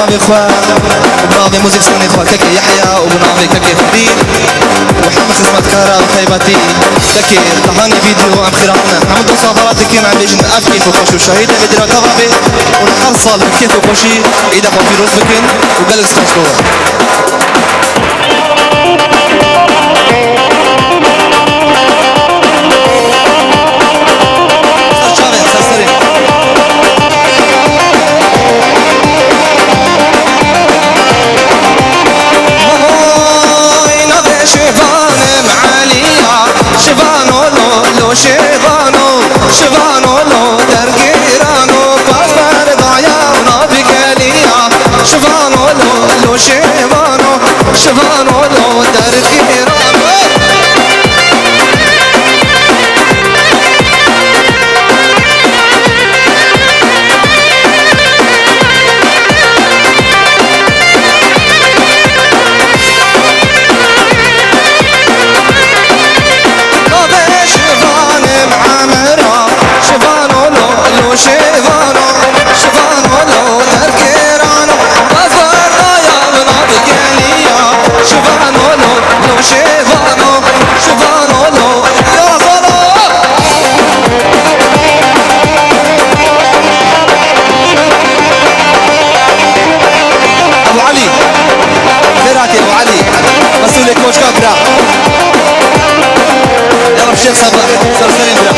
بنابي خوا بنابي موزيك سني خوا ككي يحيى وبنابي ككي فريد وحمد خدمة كارا وخيباتي ككي طهاني فيديو ام خيراتنا حمد مصابرات كين عم بيجن افكي وخوشي وشهيدة بدرا كبابي ونحر صالح كيف وخوشي ايدا خوا في روز بكن وقلق سكسكوه شفانو لو درگیرانو پاسبر دایا اونا بگلیا شفانو لو شفانو لو درگیرانو يلا الشيخ صباح سلسلين بلا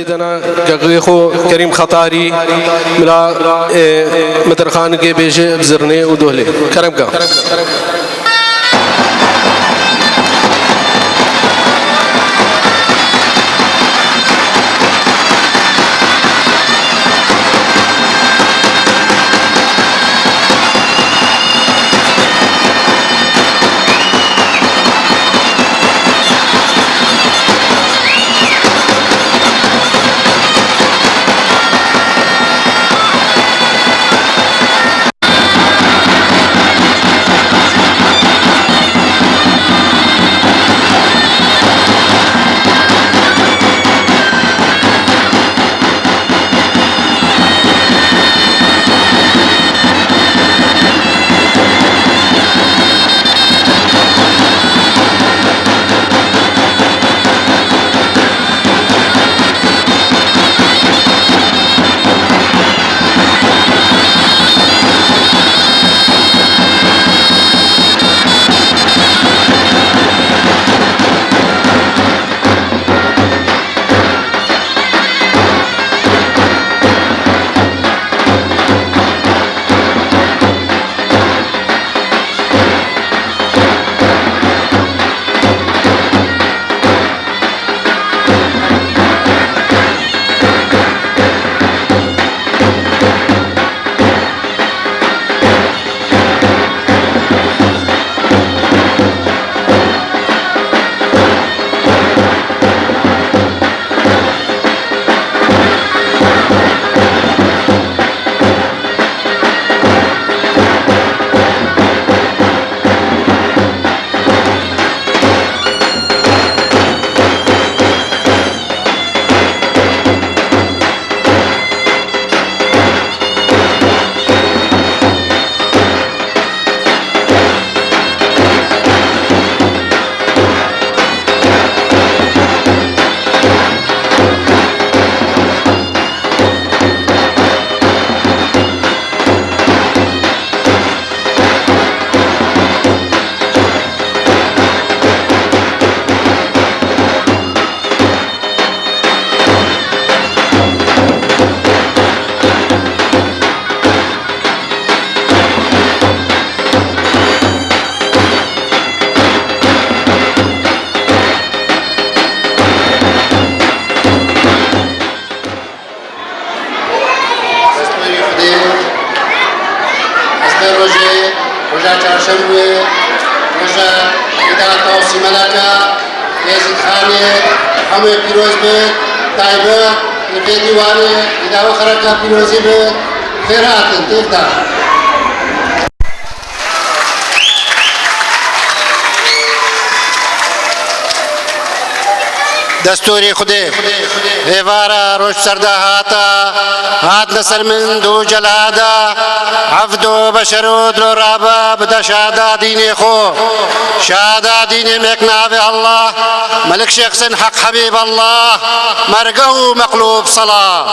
دنا كغيخو كريم خطاري ملا مدرخان کے بیجے بزرنے ودولے کرم کا رجا چهارشنبه رجا اداره توصی ملکه یزید خانی همه پیروز بید طیبه لفی دیوانی اداره خرکه پیروزی بید خیرات تیفده دستوری خودی هیوارا روش سرده هات نسل من دو جلادا عفد و بشر و درو رابا بدا شادا دین خو شادا دین مکناوی الله ملك شخص حق حبيب الله مرقه مقلوب صلاة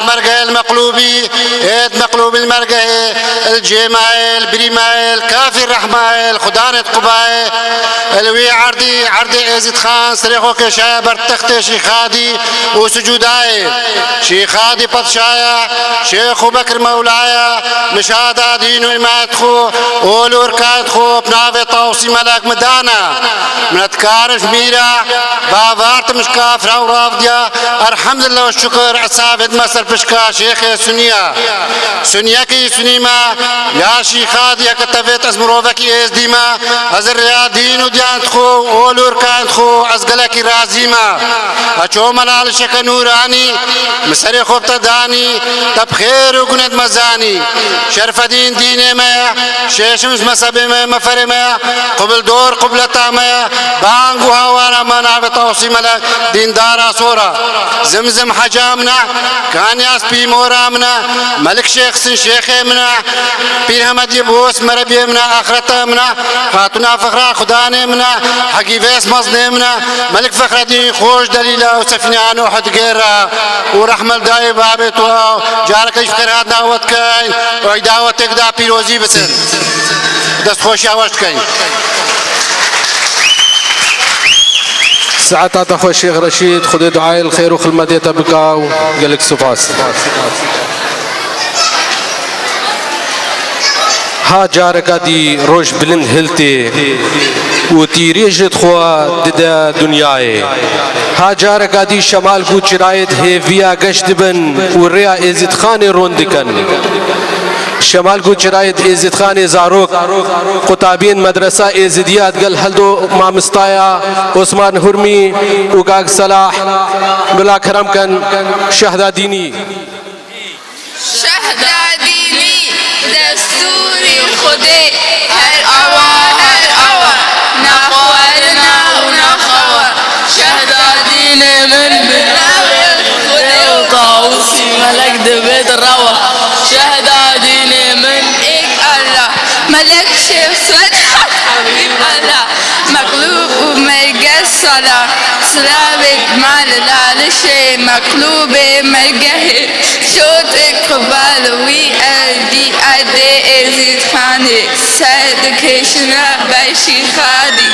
مرقه المقلوبي ايد مقلوب المرقه الجمايل بريمايل كافي الرحمايل خدانة قبايل الوي عردي ازيد خان سريخو كشايا برتخت شيخادي وسجوداي شيخادي بطشايا شيخ بكر مولايا مشادا دين وإمات خو أولو ركاد خو بنافي طوسي ملاك مدانا من تكارش ميرا بافارت مشكا فراو رافديا الحمد لله والشكر عصافت مصر بشكا شيخ سنيا كي سنيما يا شيخادي كتفت اسمروفكي ازديما ازر يا دين وديان خو أولو ركاد خو ازقلك رازيما اچو ملال شك نوراني مسري خوب تداني تب خير وكنت مزاني شرف دين ما شيشمس مسب ما مفر ما قبل دور قبلتا ما بانغو هوانا منا بتوصي ملك دين دارا صورة زمزم حجامنا كان ياس بي مورامنا ملك شيخ سن شيخ منا بير همد يبوس مربي منا اخرته منا خاتنا فخرا خداني منا حقي فيس مصني منا ملك فخر دين خوش دليله وسفنان وحد غيره ورحمه داي بابت جارك اشكرات دعوت كاين ودعوتك دا بيروزي بسن دست خوش آواز كاين ساعات أخو الشيخ رشيد خذ دعاء الخير وخدمة تبقى وقال لك سفاس ها جارك دي روش بلند هلتي وتيريجت خوا ددا دنياي ها جارك دي شمال کو چرايت هيفيا گشت بن وريا ازت خان روندكن شمال کو چرايت ازت خان زاروك قطابين مدرسة ازديات قال هلدو ما مستايا عثمان هرمي وقاق صلاح بلا كرم كان شهدا ديني دستوری خودی هر آوا نخوارنا و نخوا شهدادین من بناوی خودی و طاوسی ملک دبید روا شهدادین من ایک الله ملک شفت حبیب الله مقلوب و مرگه صلاح سلامك مال العلشي مقلوب مرقه شوت قبال وي دي ادي ازيد خاني سيدكيشنا باشي خادي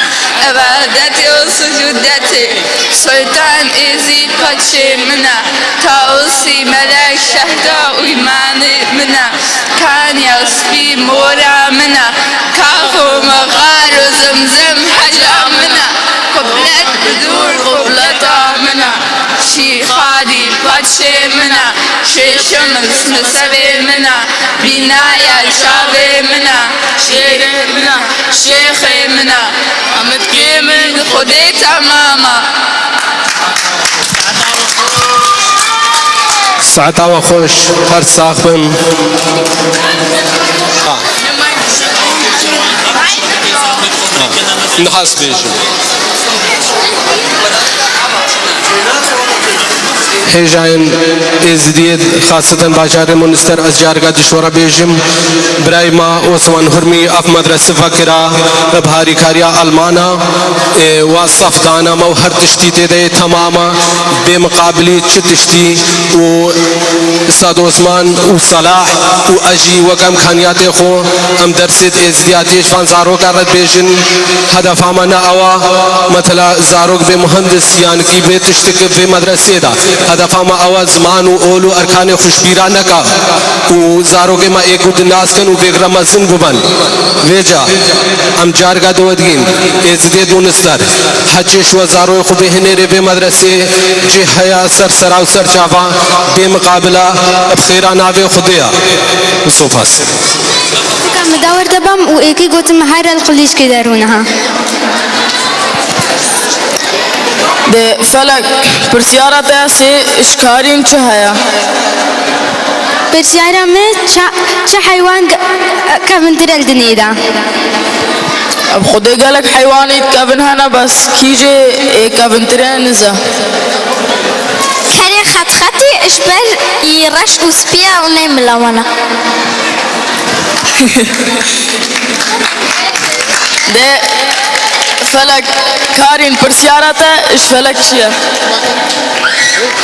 عبادتي وسجودتي سلطان ازيد قدشي منا تاوسي ملاك شهدا ويماني منا كان يصبي مورا منا كافو مغار وزمزم حجا منا قبلت بدور قبلتا منا شي خادي باتشي منا شي شمس نسبي منا بنايا شابي منا شيخ منا شيخي منا أمتكي من خدي تماما ساعتا وخوش هر ساخبن نحاس بيجم هيجاين ازديد خاصة باشار منستر از جارگا دشورا بيجم براي ما عثمان هرمي اف مدرسة فكرة بهاري كاريا المانا واصف دانا مو هر تشتي تده تماما بمقابلي تشتي و استاذ عثمان وصلاح واجي وكم خانيات خو ام درست ازدياديش فان زاروك رد بيجن هدف عمنا اوا مثلا زاروك بمهندس يعني كي بتشتك بمدرسة دا هدف ما آواز مانو اولو ارکان خوشبیرانه کا و زاروگه ما ایک دناس کن و بگرا مزن ببن ویجا ام جارگا دودگین ازدی دونستر حجش و زارو خوبه هنره به مدرسه جه حیا سر سراو سر چاوا به مقابله بخیران آوه خودیا صوفاس كم دور دبم وإيكي قلت مهار القليش كدارونها ده فلك برسيارة تأسي إشكارين چهايا برسيارة में چه حيوان كفن ترى الدنيا अब खुदे गलत حيوان يتكفن هنا بس كيجي كفن ترى نزا كاري خط خطي إشبر يرش وسبيا ونعمل وانا ده فلك كارين برسيارته إيش فلك شيء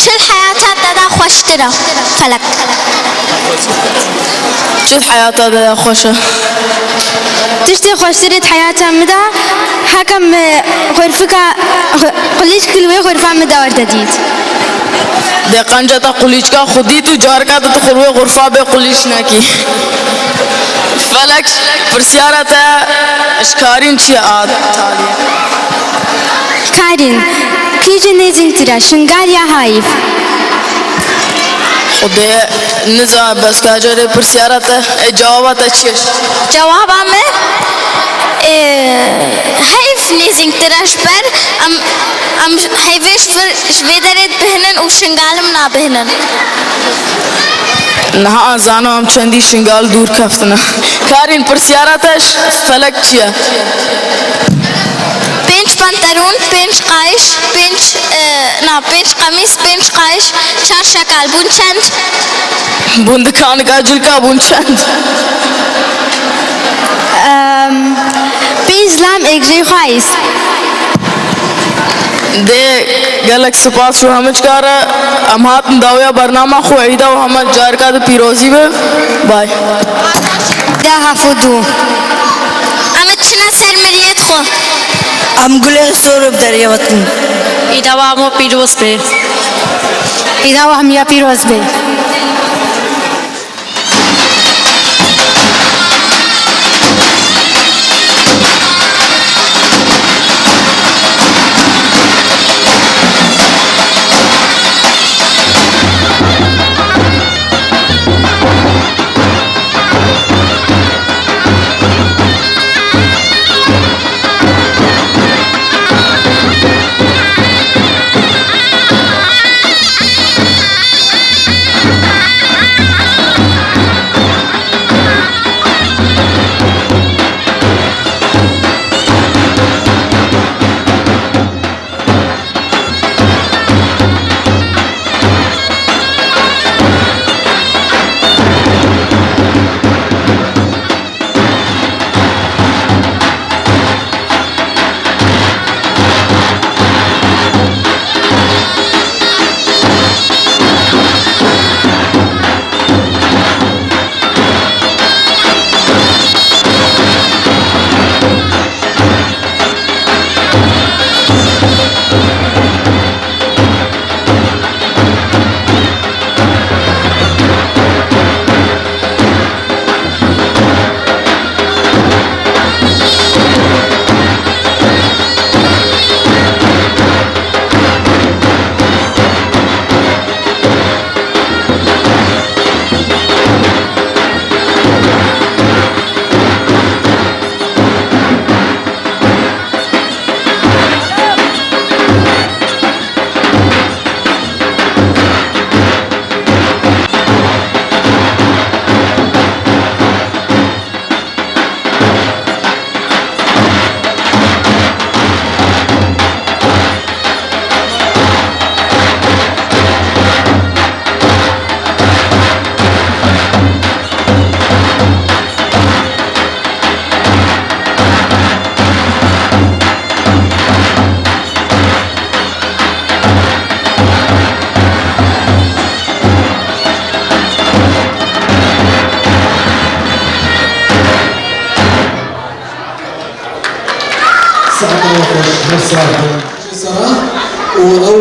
شل حياتها تدا خوش ترى فلك شل حياته ده خوشه تشتي خوش ترى حياتها مدا حكم غرفك قليش كل وين غرفة مدا وردديد ده قنجة قليش كا خدي تو جار كا تو خروي غرفة بقليش ناكي فلك برسيارته إشكارين شيء عاد كارين كيجي نيزين ترى شنقال يا هايف خدي نزا بس كاجر برسيارته جوابته چيش جوابا में هايف نيزين ترى شبر am هايفش für schwederet behnen und شنقالم نا behnen نها زانو هم چندی شنگال دور کفتنا کارین پرسیاراتش فلک چیه پنج پانترون پنج قایش پنج قمیص پنج قایش چار شکال بون چند بوند کان گاجل کا بون چند پنج لام اگری خواهیس ده گلک سپاس شو همچ کارا ام هات داویا برنامه خو عیدا و همه جار کا پیروزی به بای ده هفدو ام چنا سر مریت خو ام گله سورب دریاوتن ایداوا همو پیروز به ایداوا همیا پیروز به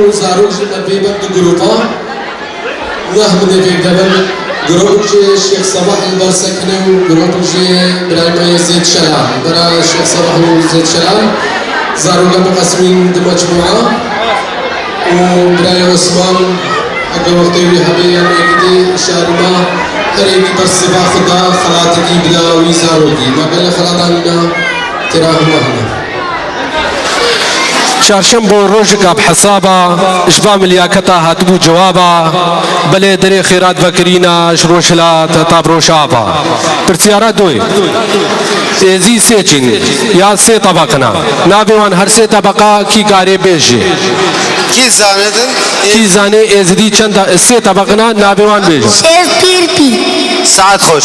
و زاروج البيبة جروبا وهم نبي دبل جروب الشيخ صباح البرسكني وجروب برايم زيد شلال برا الشيخ صباح وزيد شلال زاروج مقسمين مجموعة وبراي عثمان أجا وقتي وحبي يعني كده شارما هريك برسبا خدا خلاتكي بلا ويزاروجي ما بين خلاتنا تراهم وهنا چارشنبه روزك بحسابه اشبا ملياكتا هاتبو جوابا بلي دري خيرات بكرينا شروشلات تابرو شابا برتيارا دوي ازي سيچين يا سي طبقنا نابيوان هر سي طبقا کی کاری بیجی کی زانه ازدی چند سي طبقنا نابيوان بیجی شیخ پیر پی سعد خوش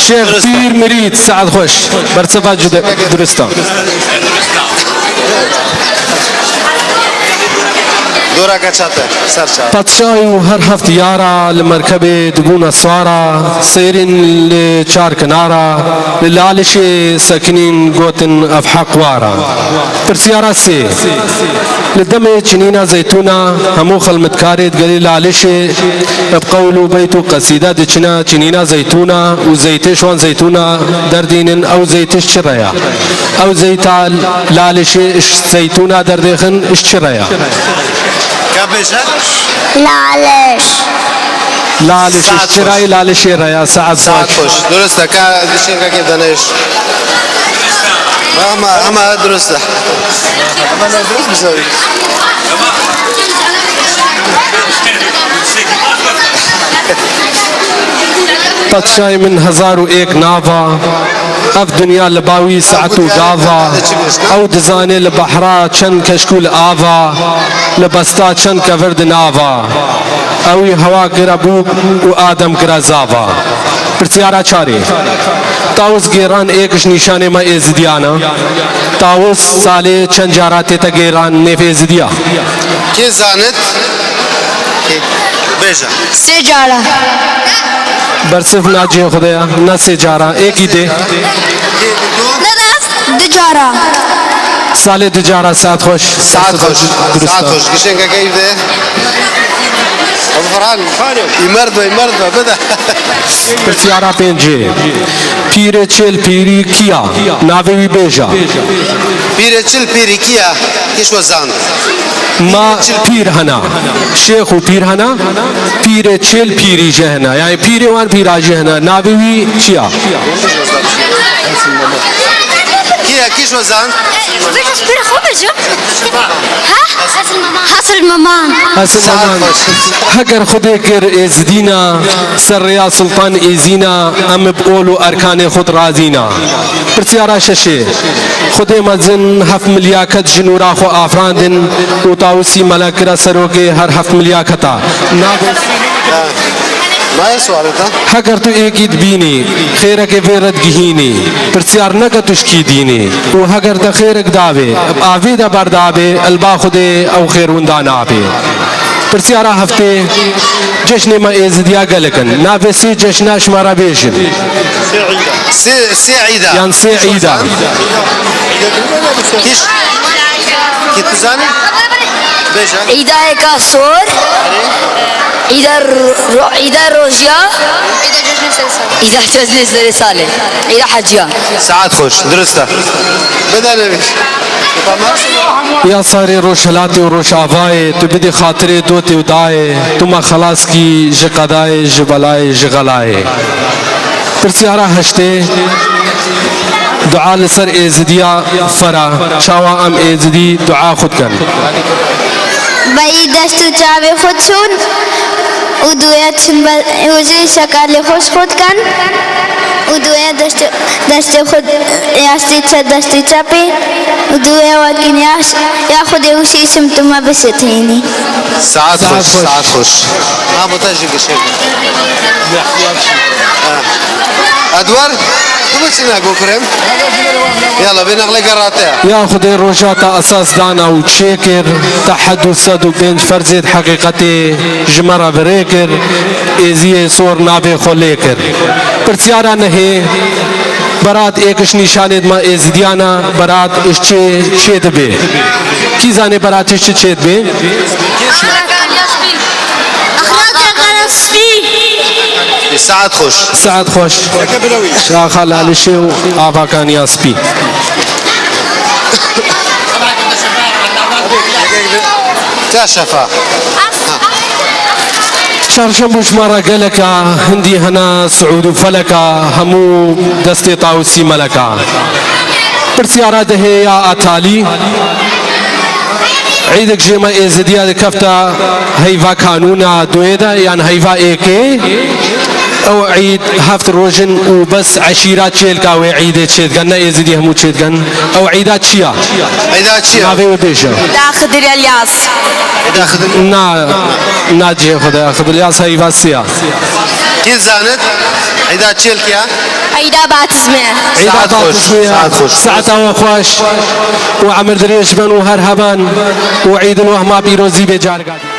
شيخ بير مريد سعد خوش برتسبا درستا دورا كاتشاتا سرچا پادشاهی و هر هفت یارا لمرکب دبون سوارا سیرین لچار کنارا للالش سکنین گوتن افحق وارا پرسیارا سی لدم چنینا زيتونا همو خلمتكاريت قليل لالش بقولوا بيتو قصيدة دچنا چنينا زيتونا وزيتش وان زيتونا دردين او زيتش شريا او زيتا لالش زيتونا دردخن اششريا كابيشا لالش لالش اشتراي لالش ريا سعد خوش درسته دشين كيف دنيش اما درسته اما درست بسوي پادشاهی من 1001 ناوا اف دنیا لباوی ساعت و گاوا او دزانه لبحرا چند کشکول آوا لبستا چند کورد ناوا اوی هوا گربوب و آدم گرزاوا پرسیارا چاری تاوس گیران ایکش نشانه ما ازدیانا تاوس ساله چند جاراتی تا گیران نیف ازدیا کی زانت بیجا سجارة برصف ناجی خدایا نہ سے جارا ایک ہی دے دجارة سال دجارة ساعت خوش ساعت خوش ساعت خوش قشنگا كيف ده ابو فرحان يمرض بدا پرسیارا پنجه پیر چل پیری کیا ناوی بیجا بيري تشل بيري كيا كيش وزان ما پیر هنا شیخ و پیر هنا پیر چل پیری جهنا یعنی پیر وان پیرا جهنا ناوی چیا كيا كيش وزان فيش بير خبز ها حصل مامان اسلام هگر خود کر ازدینا سریا سلطان ازینا ام بقولو ارکان خود رازینا پرسیارا ششه خود مزن هفت ملیاکت جنورا خو آفراندن و تاوسی ملکرا سروکه هر هفت ملیاکتا ما يسوى هگر تو ایکید بینی خیره که ویرد گهینی پرسیار نکه تشکی دینی و هگر تا خیرک داوه آوی دا بردابه البا خوده او خیرون دانابه پرسیارا هفته جشن ما ازدیا گلکن ناوه سی جشن شمارا بیشن سعيدة یان سی عیده كيش كيف تزاني بيجا عيدا كاسور عيدا روجيا عيدا جزن سرسالة عيدا حجيا ساعات خوش درسته بدا نبي یا ساری روشلاتی و روش آوائے تو بدی خاطر دوتی ودائے تو ما خلاص کی جقدائے جبلائے جغلائے پرسیارا ہشتے دعا لسر ایزدیا فرا چاوا ام ایزدی دعا خود کن باید دستو چاوی خود شون و دویت شن وزی شکال خوش خود کن و دویت دست خود یاستی چه دستی چپی و دویت وکن یا خود وشی سمتما بستینی ساعات خوش ما متاجي قشيك ادوار تو بتشنا كريم يلا بنغلي قراتها یا خود روشاتا اساس دانا و چیکر تحدث و بین فرزید حقیقت جمرا بریکر ایزی سور نابه خولیکر پرسیارا نہیں برات ایکش نشاند ما ایزدیانا برات اشچه چید بے کی زانے برات اشچه چید بے ساعات خوش سعد خوش شاخ لالشی و آبا کان یاسپی كاشفة چهارشنبه شمارا گلکا هندی هنا سعود و فلکا همو دست طاوسی ملکا پرسیارا دهه یا آتالی عيدك جيما ازدياد كفتا هيفا كانونا دويدا يعني هيفا ايكي او عيد هفت روجن وبس عشيرات شيلكا وعيد تشيدغن ازدي همو تشيدغن او عيدات شيا عيدات شيا نافي بيشا داخل الياس داخل نا جي خدا خبر يا هيفا سيا كي زانت عيدات شيلكيا عيدا باتزمه عيدات ساعات خوش ساعة وخواش وعمر دريش بن وهرهبان وعيد الوهما بيروزي بجارقات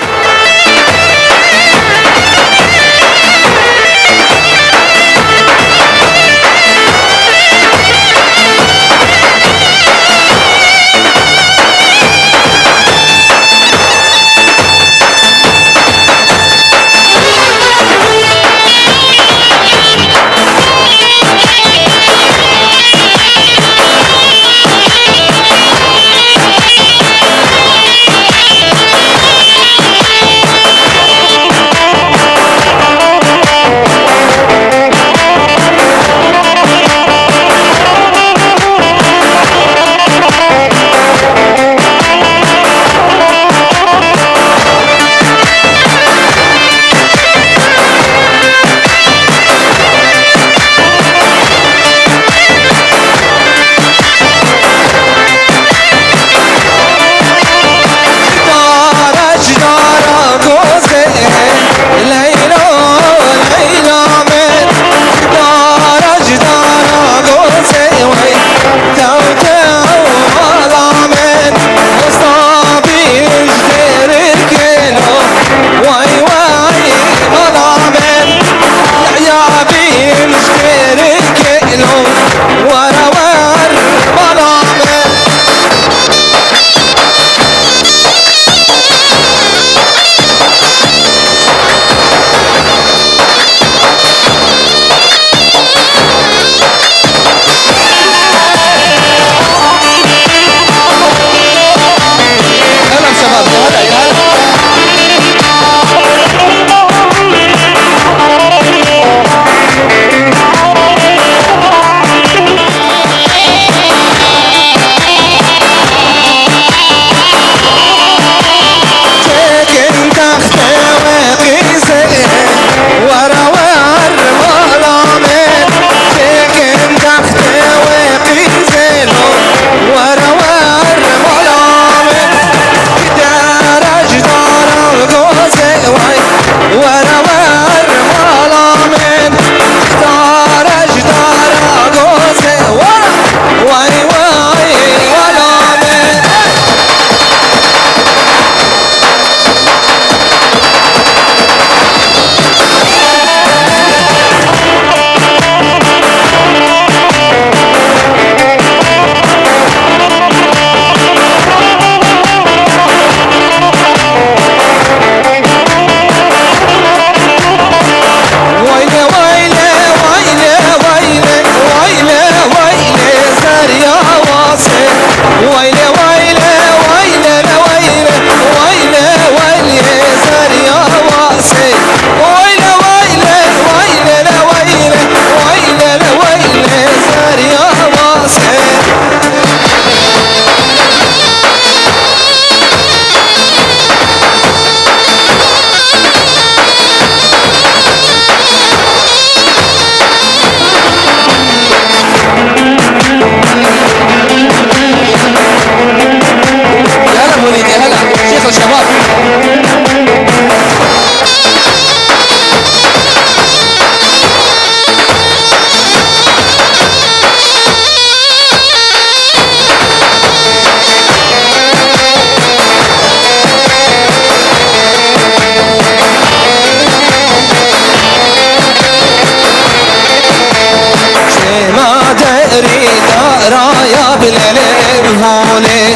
بليلي بهولي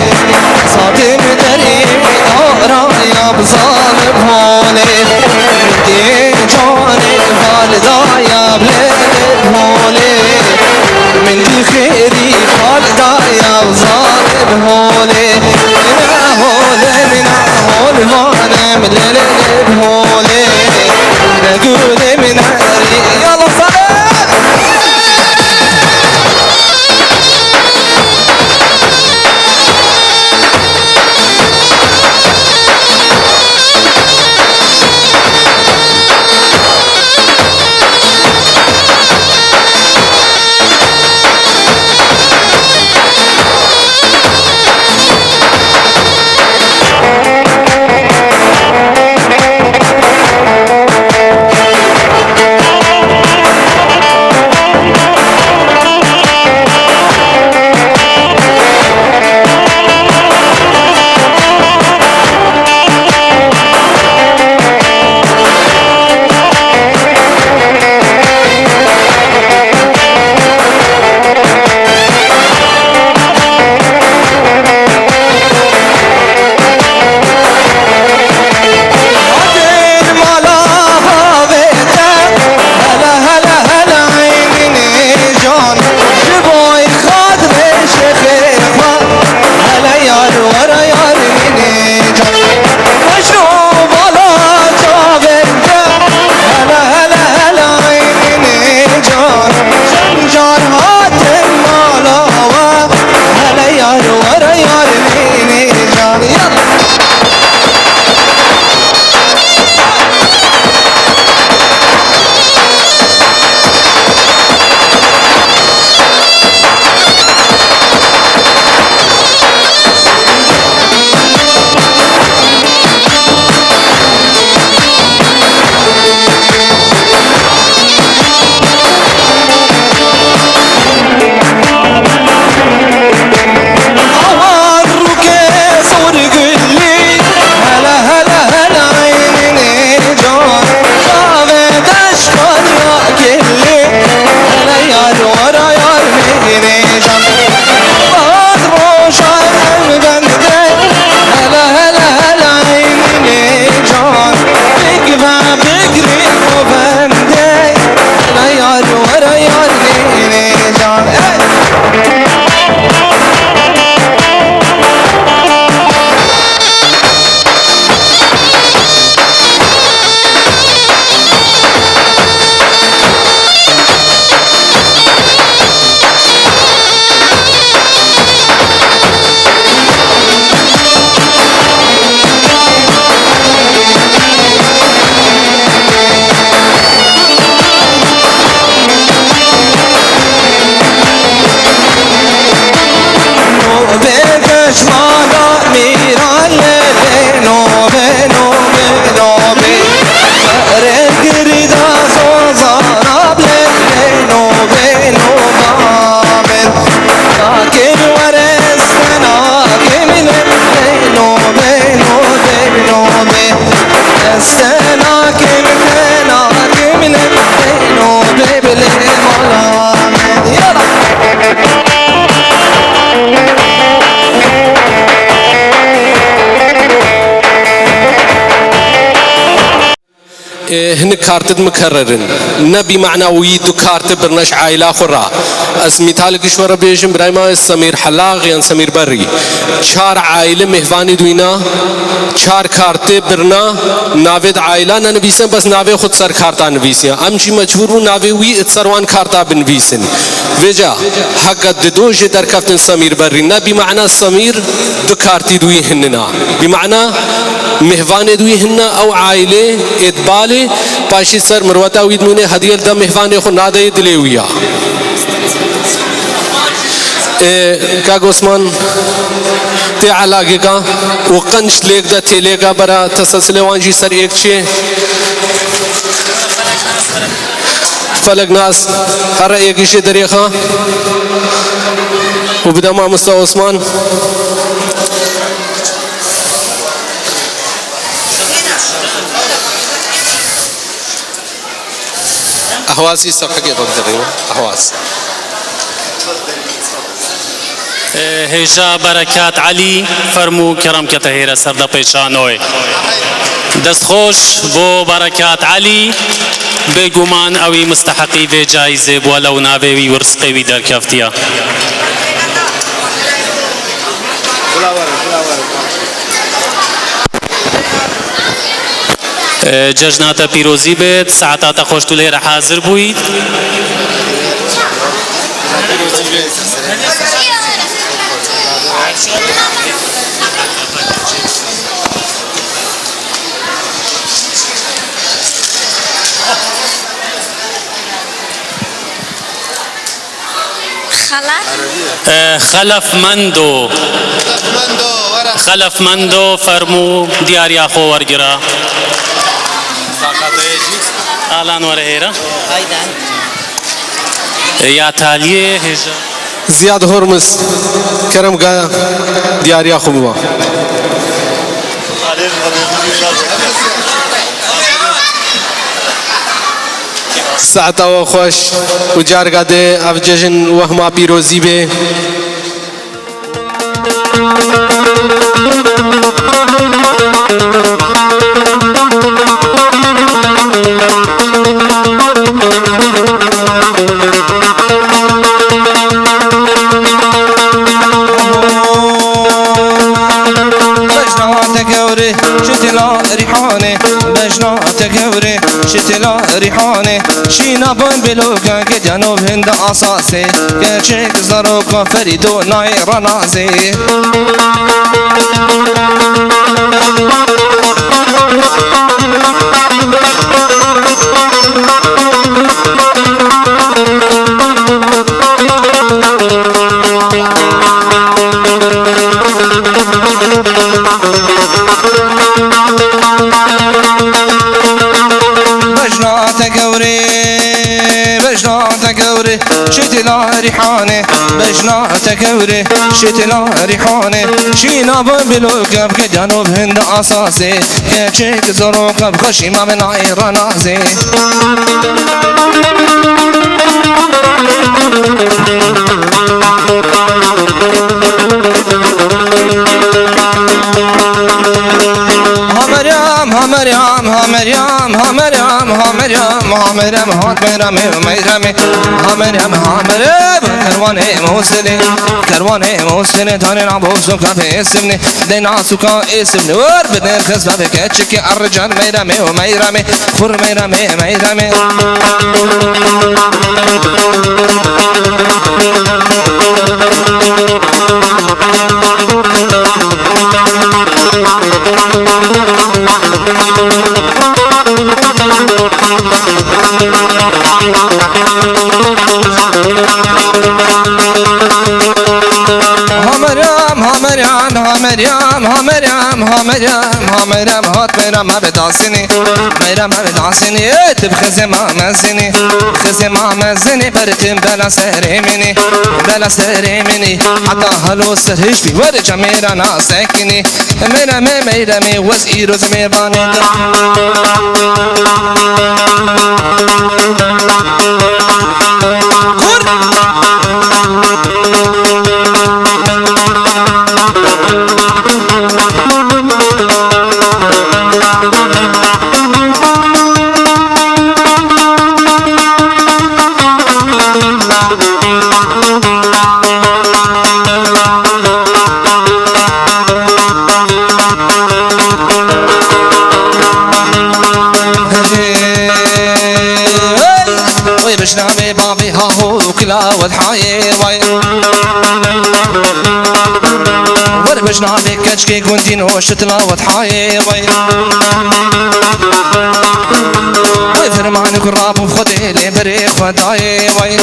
صادم دري دورا يا بظالم هولي دي جوني والدا يا بليلي بهولي من دي خيري والدا يا بظالم هولي من هولي وانا من ليلي بهولي نقول من هاري يلا صلاة هن كارتد مكررن نبي معنى ويدو كارت برنش عائلة خرا اسمي تالك شورا بيجم برايما سمير حلاغ يعني سمير بري چار عائلة مهواني دوينا چار كارت برنا ناوید عائلة ننویسن بس ناوی خود سر کارتا نویسن امچی مجبورو ناوی وی اتسروان کارتا بنویسن وجا حق ددوش در کفتن سمير بري نبي معنى سمير دو كارتي دوي هننا بمعنى مهوان دوي هننا او عائلة اتبالي پاشی سر مروتا وید مونه هدیل دا مهوان خو ناده دلیویا کا عثمان تے علاقے کا وہ قنش لیک دا تھیلے کا برا تسلسل وانجی سر ایک چھے فلک ناس ہر ایک ایشی دریخا وبدا ما مستوى عثمان أهواسي صفحة كيف أقدر أهواس هێژا بەرەکات عەلی فەرموو کەڕەمکەتە هێرە سەردە پێشانۆی دەستخۆش بۆ بەرەکات عەلی بێگومان ئەوی مستحقی بێ جایزێ بووە لەو ناوێوی ورسقێوی دەرکەفتیە جەژناتە پیرۆزی بێت سەعاتاتە خۆشت و لێرە حازر بوویت خلف مندو فەرموو دیاریا خۆ وەرگرە ئالان وەرە هێرە یا تالیێ هێژە زیاد هرمز کرم گا دیاریا خوبوا ساعتا و خوش و جارگا ده اف جشن و هما پیروزی به شتلا ريحانه شينا بون بلوكا كجانوب هند أساسي كشيك زروكا فريدو ناير نازي شتلا ريحانه بجنا تكوري شتلا ريحانه شينا بلوكا بجانوب هند أساسي كشيك زروكا بخشيمة من عير نازي مريم مريم مريم مريم مريم هات مريم مريم مريم مريم كرواني موسلي كرواني موسلي تاني نعبوس وكافي اسمني دينا سوكا اسمني ور بدين خزبة بكتشكي الرجال مريم ومريم فر مريم مريم مريم هات مريم ما بدعسني مريم ما بدعسني تبخزي ما مزني خزي ما مزني برتم بلا سهري مني بلا سهري مني حتى هلو سرهش بي ورجع ميرا ناسكني مريم مريم وزيرو زميباني بشنامي بابي هاهو كلا والحاي واي وربشنامي كشكي كنتينو شتلا والحاي واي فرمان قراب وخدي لي بريخ وداي واي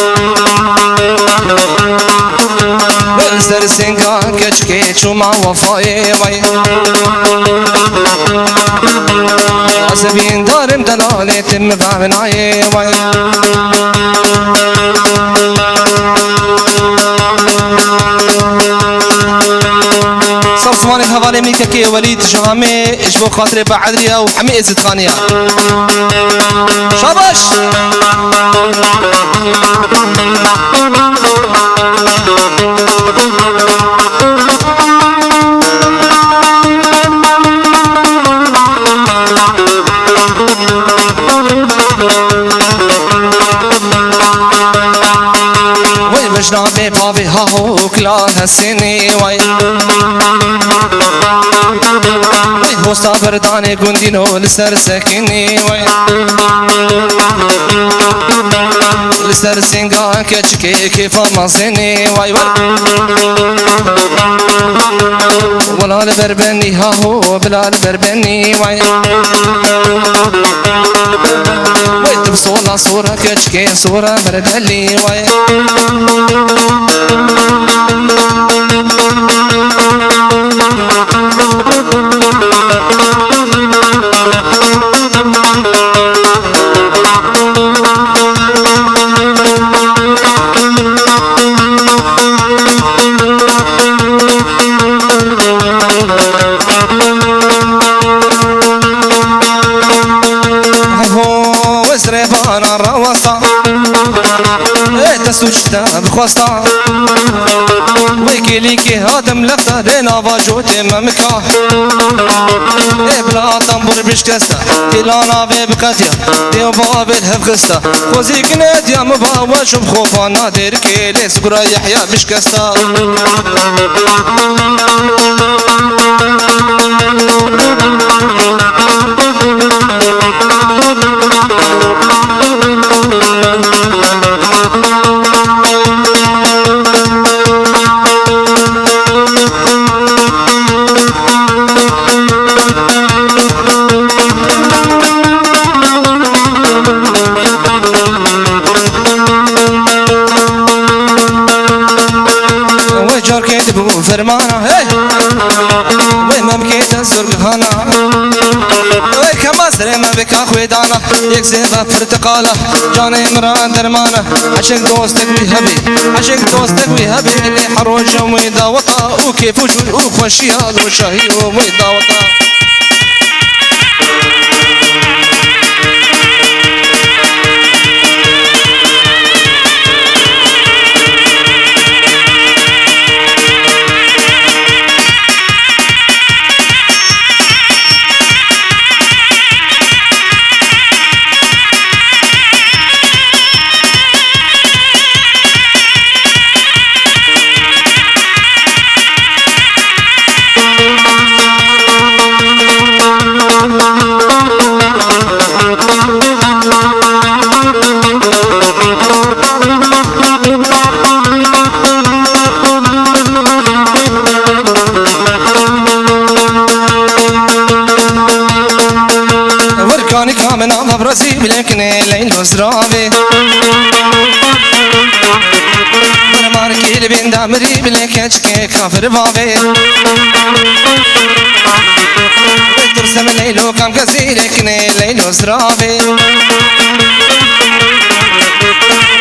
بنسر سنكا كشكي شوما وفاي واي عزبين دارم دلالي تم بابناي واي صفوان الهوالي ملكة كي وليد جهامي اجبو خاطري بعدريا وحمي ازد خانية شاباش بلا هسيني واي بوستا برداني قندينو لسر سكيني واي لسر سنگا كچكي كيفا مازيني واي ولا البربني هاهو بلا البربني واي ويت بصولا صورة كچكي صورة بردلي واي زريبانا الروسطة تسوشتا بخوستا ويكي ليكي هادم لفتا دينا باجوتي ممكا بلا طنبور بشكستا تلانا ببقاتيا ديو باب الهفغستا خوزي كنات يا مباوش بخوفانا ديركي لي سقرا يحيى بشكستا وجار كتبو فرمانا وي ممكن تنسرق هانا وي كما سرما بك اخوي دانا يك زيبا فرتقاله جاني مران درمانا عشق دوستك ويهبي عشق دوستك ويهبي اللي حروج وميدا وطا وكيف وجود وخوشي هذا وشهي وميدا وطا وركاني كامن عم براسي بلكن ليل وزرابي ورماركي لبين دامري بلكتشكي كافر بابي وترسم الليل وكام كزي لكن ليل وزرابي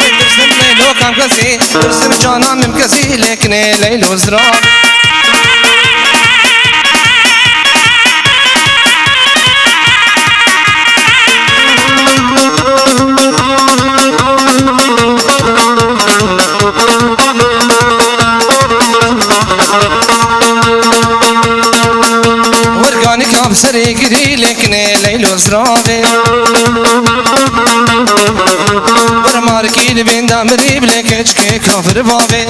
وترسم الليل وكام كزي ترسم جانا ممكزي لكن ليل وزرابي ورقاني كاب سري قري لكن ليل وزرابي ورماركي لبين دامري بلكتشكي كافر بابي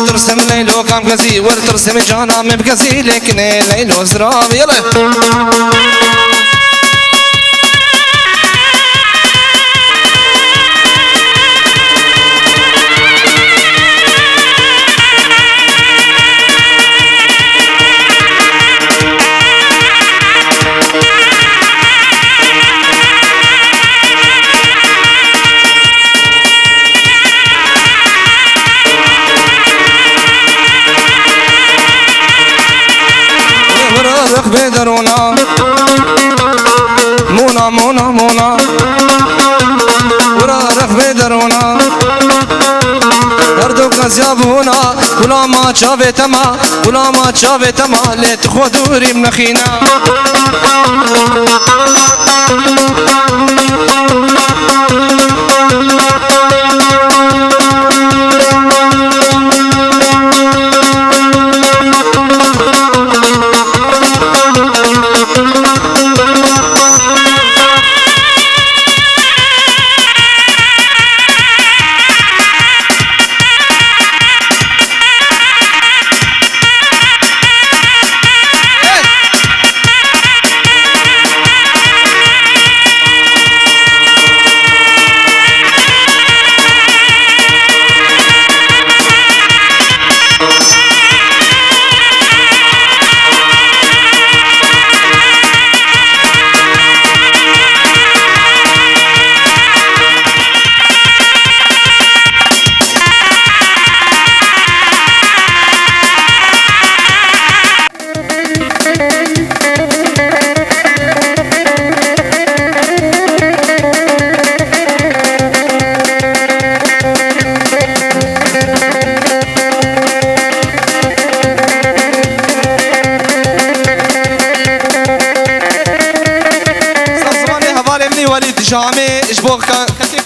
ترسم ليل وكام كزي ورترسم جانا مبكزي لكن ليل وزرابي يلا بدرونا مونا مونا مونا ورا رخ بدرونا دردو كزياب هنا ولا ما شافي تما ولا ما شافي تما ليت خدوري من خينا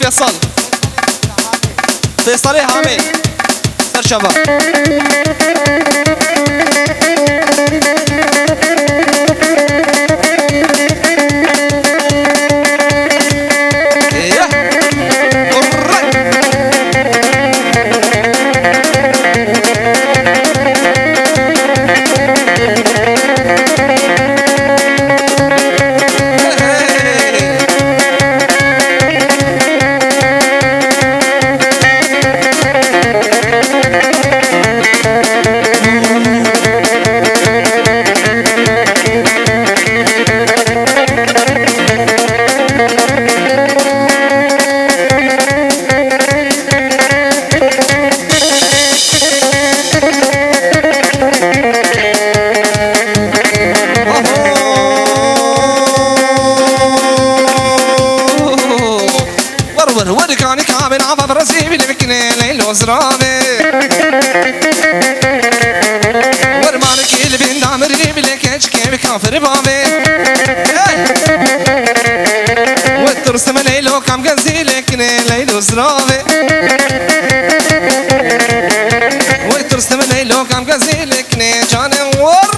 فيصل فيصلي هامي سر شباب زرامي ورمانك اللي بين دامرني بلكش كيف كافر بامي وترسم ليلو كم قنزيلك ليلو زرامي وترسم ليلو كم قنزيلك جاني ور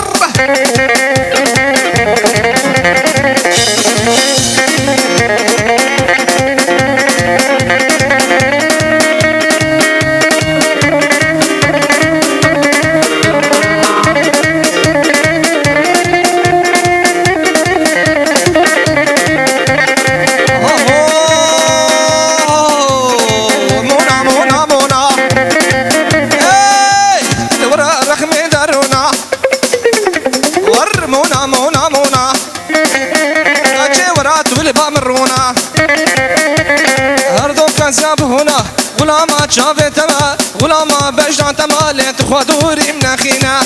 زاب هنا غلامات شافتنا غلامة بجدان تمالت خدوري من أخينا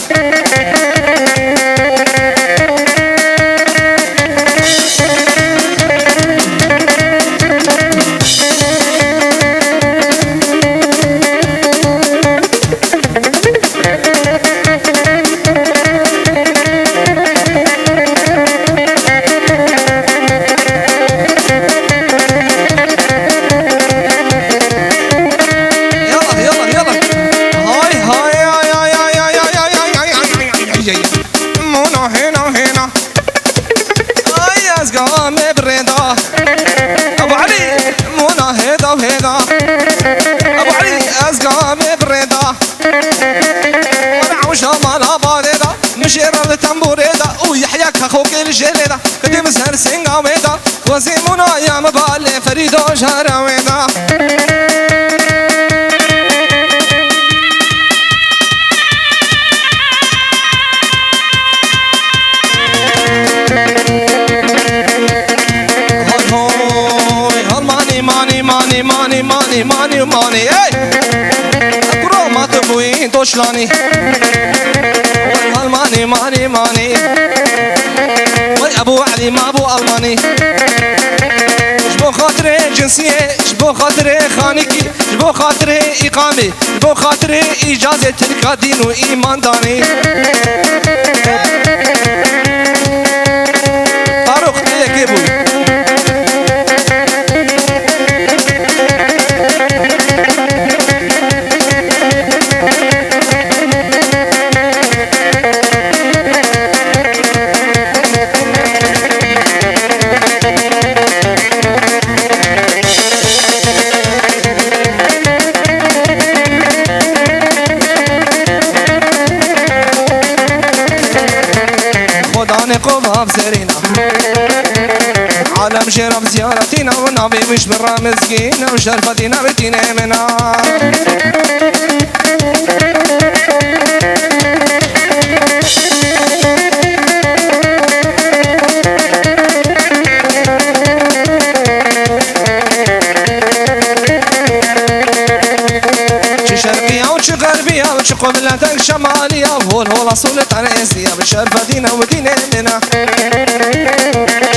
أبو علي مونا هيدا وهيدا أبو علي أزقامي بريدا ونعوشها مالا باريدا مشير التنبوريدا ويحياك أخوك الجليدا قديم سهر سنقا ويدا وزيمونا يا مبالي فريدو جهر ويدا ماني ماني اي اقرا ما تبوي دوشلاني الماني ماني وي ابو علي ما ابو الماني جبو خاطري جنسيه جبو خاطري خانكي جبو خاطري اقامه جبو خاطري اجازه تلك دين وايمان داني فاروق تلك ابوي قوم بزرينا عالم شرف زيارتنا والنبي مش برا مسكينا وشرفتنا بتينا منا شرقية وش غربية وش قبلتك شمالية والهولا صولت على إنسية بشرفة دينا ودينا منا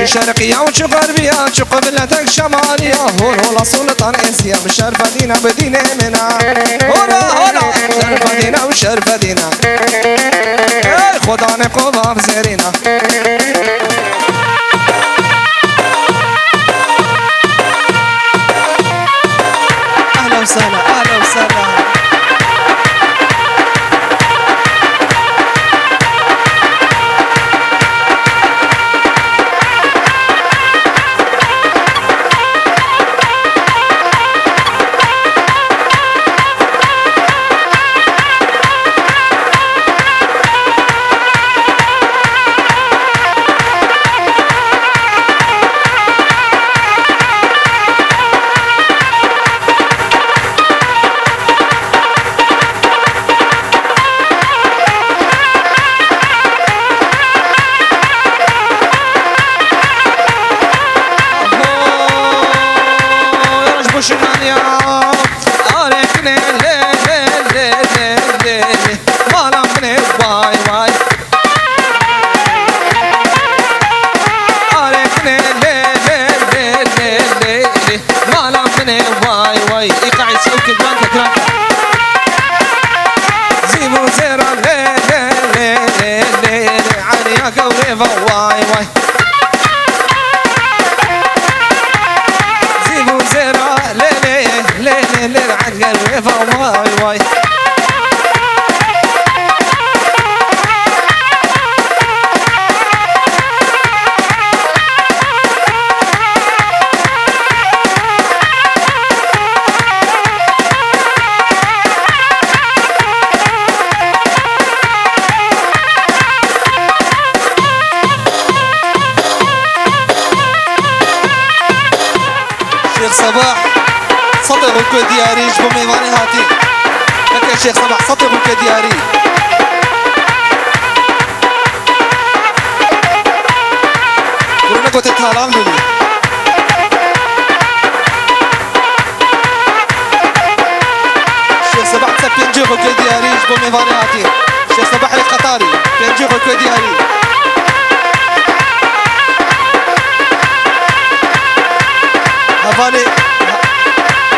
شرقية وش غربية وش قبلتك شمالية والهولا صولت على إنسية بشرفة دينا ودينا منا هولا شرفة دينا وشرفة دينا خدا نقوبها بزيرينا لي مالا مني واي واي عليكني لي لي لي لي لي لي مالا مني واي واي إيقاعي سوكي بلانكا كرانكا زيبو زيرا لي لي لي لي لي عليا قوليفا واي واي زيبو زيرا لي لي لي لي لي عليا قوليفا واي واي شيخ صباح صبي غلقو دياري جبو ميواني هاتي لك يا شيخ صباح صبي غلقو دياري قلنا قلت التالام لولي شيخ صباح تسا بينجي غلقو دياري جبو ميواني هاتي شيخ صباح القطاري بينجي غلقو دياري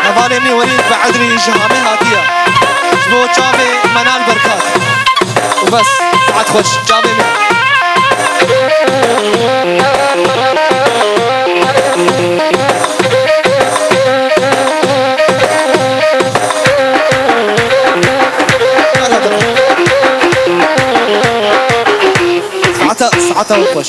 هفاني من وليد بعدري جهامي هاتية جبو جابي منال بركات وبس ساعات خوش جابي من ساعتها وخوش